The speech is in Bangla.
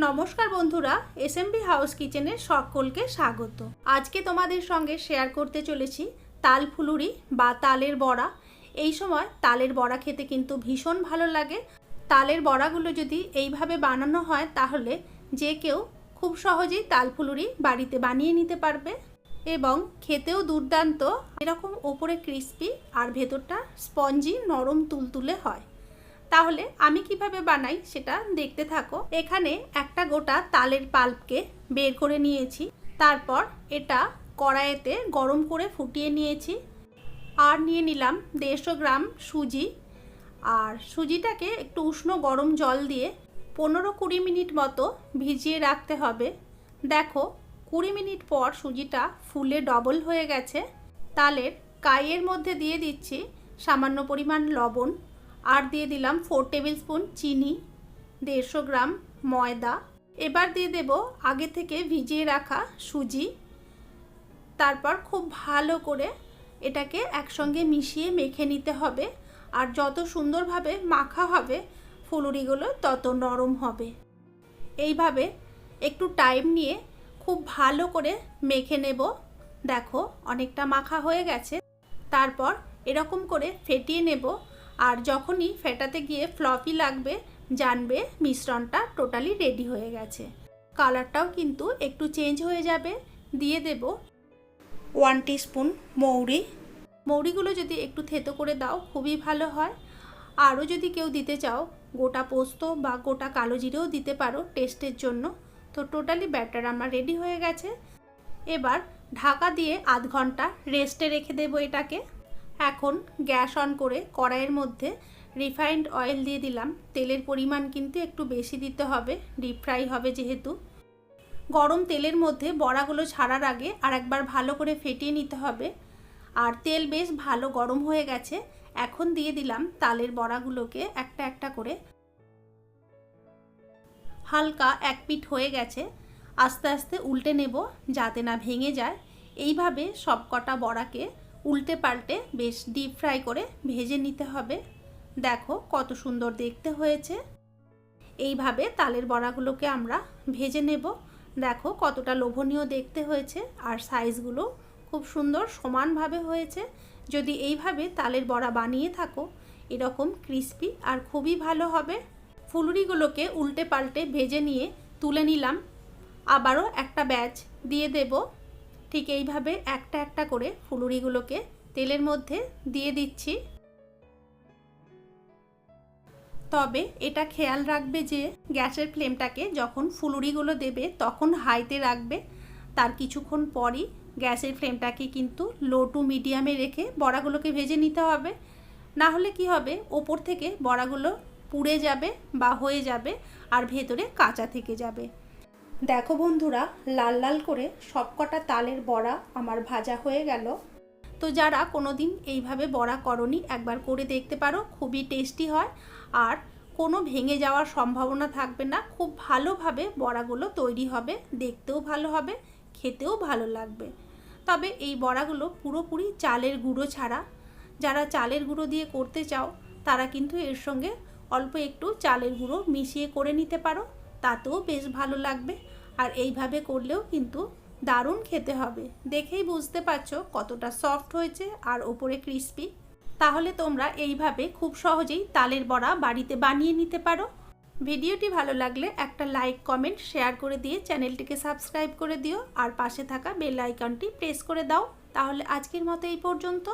নমস্কার বন্ধুরা, এসএমবি হাউস কিচেনে সকলকে স্বাগত। আজকে তোমাদের সঙ্গে শেয়ার করতে চলেছি তাল ফুলুরি বা তালের বড়া। এই সময় তালের বড়া খেতে কিন্তু ভীষণ ভালো লাগে। তালের বড়াগুলো যদি এইভাবে বানানো হয় তাহলে যে কেউ খুব সহজেই তাল ফুলুরি বাড়িতে বানিয়ে নিতে পারবে এবং খেতেও দুর্দান্ত। এরকম ওপরে ক্রিস্পি আর ভেতরটা স্পঞ্জি নরম তুলতুলে হয়। তাহলে আমি কিভাবে বানাই সেটা দেখতে থাকো। এখানে একটা গোটা তালের পাল্পকে বের করে নিয়েছি, তারপর এটা কড়াইতে গরম করে ফুটিয়ে নিয়েছি। আর নিয়ে নিলাম 150 গ্রাম সুজি। আর সুজিটাকে একটু উষ্ণ গরম জল দিয়ে 15-20 মিনিট মতো ভিজিয়ে রাখতে হবে। দেখো 20 মিনিট পর সুজিটা ফুলে ডবল হয়ে গেছে। তালের কাইয়ের মধ্যে দিয়ে দিচ্ছি সামান্য পরিমাণ লবণ, আর দিয়ে দিলাম 4 টেবিল স্পুন চিনি, 150 গ্রাম ময়দা। এবার দিয়ে দেব আগে থেকে ভিজিয়ে রাখা সুজি। তারপর খুব ভালো করে এটাকে একসঙ্গে মিশিয়ে মেখে নিতে হবে। আর যত সুন্দরভাবে মাখা হবে ফুলুরিগুলো তত নরম হবে। এইভাবে একটু টাইম নিয়ে খুব ভালো করে মেখে নেব। দেখো অনেকটা মাখা হয়ে গেছে। তারপর এরকম করে ফেটিয়ে নেব। আর যখনই ফেটাতে গিয়ে ফ্লপি লাগবে জানবে মিশ্রণটা টোটালি রেডি হয়ে গেছে। কালারটাও কিন্তু একটু চেঞ্জ হয়ে যাবে। দিয়ে দেব 1 টিস্পুন মৌরি। মৌরিগুলো যদি একটু থেতো করে দাও খুবই ভালো হয়। আরও যদি কেউ দিতে চাও গোটা পোস্ত বা গোটা কালো জিরেও দিতে পারো টেস্টের জন্য। তো টোটালি ব্যাটার আমার রেডি হয়ে গেছে। এবার ঢাকা দিয়ে আধ ঘন্টা রেস্টে রেখে দেবো এটাকে। এখন গ্যাস অন করে কড়াইয়ের মধ্যে রিফাইন্ড অয়েল দিয়ে দিলাম। তেলের পরিমাণ কিন্তু একটু বেশি দিতে হবে, ডিপ ফ্রাই হবে যেহেতু। গরম তেলের মধ্যে বড়াগুলো ছাড়ার আগে আর একবার ভালো করে ফেটিয়ে নিতে হবে। আর তেল বেশ ভালো গরম হয়ে গেছে। এখন দিয়ে দিলাম তালের বড়াগুলোকে একটা একটা করে। হালকা এক পিঠ হয়ে গেছে, আস্তে আস্তে উল্টে নেব যাতে না ভেঙে যায়। এইভাবে সব কটা বড়াকে উল্টে পাল্টে বেশ ডিপ ফ্রাই করে ভেজে নিতে হবে। দেখো কত সুন্দর দেখতে হয়েছে। এইভাবে তালের বড়াগুলোকে আমরা ভেজে নেব। দেখো কতটা লোভনীয় দেখতে হয়েছে আর সাইজগুলো খুব সুন্দর সমানভাবে হয়েছে। যদি এইভাবে তালের বড়া বানিয়ে থাকো এরকম ক্রিস্পি আর খুবই ভালো হবে। ফুলুরিগুলোকে উল্টে পাল্টে ভেজে নিয়ে তুলে নিলাম। আবারও একটা ব্যাচ দিয়ে দেব। ঠিক এইভাবে একটা একটা করে ফুলুরিগুলোকে তেলের মধ্যে দিয়ে দিচ্ছি। তবে এটা খেয়াল রাখবে যে গ্যাসের ফ্লেমটাকে যখন ফুলুরিগুলো দেবে তখন হাইতে রাখবে। তার কিছুক্ষণ পরই গ্যাসের ফ্লেমটাকে কিন্তু লো টু মিডিয়ামে রেখে বড়াগুলোকে ভেজে নিতে হবে। না হলে কি হবে, ওপর থেকে বড়াগুলো পুড়ে যাবে বা হয়ে যাবে আর ভেতরে কাঁচা থেকে যাবে। দেখো বন্ধুরা, লাল লাল করে সবকটা তালের বড়া আমার ভাজা হয়ে গেল। তো যারা কোনোদিন এইভাবে বড়া করনি একবার করে দেখতে পারো, খুবই টেস্টি হয় আর কোনো ভেঙে যাওয়ার সম্ভাবনা থাকবে না। খুব ভালোভাবে বড়াগুলো তৈরি হবে, দেখতেও ভালো হবে, খেতেও ভালো লাগবে। তবে এই বড়াগুলো পুরোপুরি চালের গুঁড়ো ছাড়া। যারা চালের গুঁড়ো দিয়ে করতে চাও তারা কিন্তু এর সঙ্গে অল্প একটু চালের গুঁড়ো মিশিয়ে করে নিতে পারো, তাতেও বেশ ভালো লাগবে। আর এইভাবে করলেও কিন্তু দারুণ খেতে হবে। দেখেই বুঝতে পারছো কতটা সফট হয়েছে আর ওপরে ক্রিস্পি। তাহলে তোমরা এইভাবে খুব সহজেই তালের বড়া বাড়িতে বানিয়ে নিতে পারো। ভিডিওটি ভালো লাগলে একটা লাইক, কমেন্ট, শেয়ার করে দিয়ে চ্যানেলটিকে সাবস্ক্রাইব করে দিও আর পাশে থাকা বেল আইকনটি প্রেস করে দাও। তাহলে আজকের মতো এই পর্যন্ত।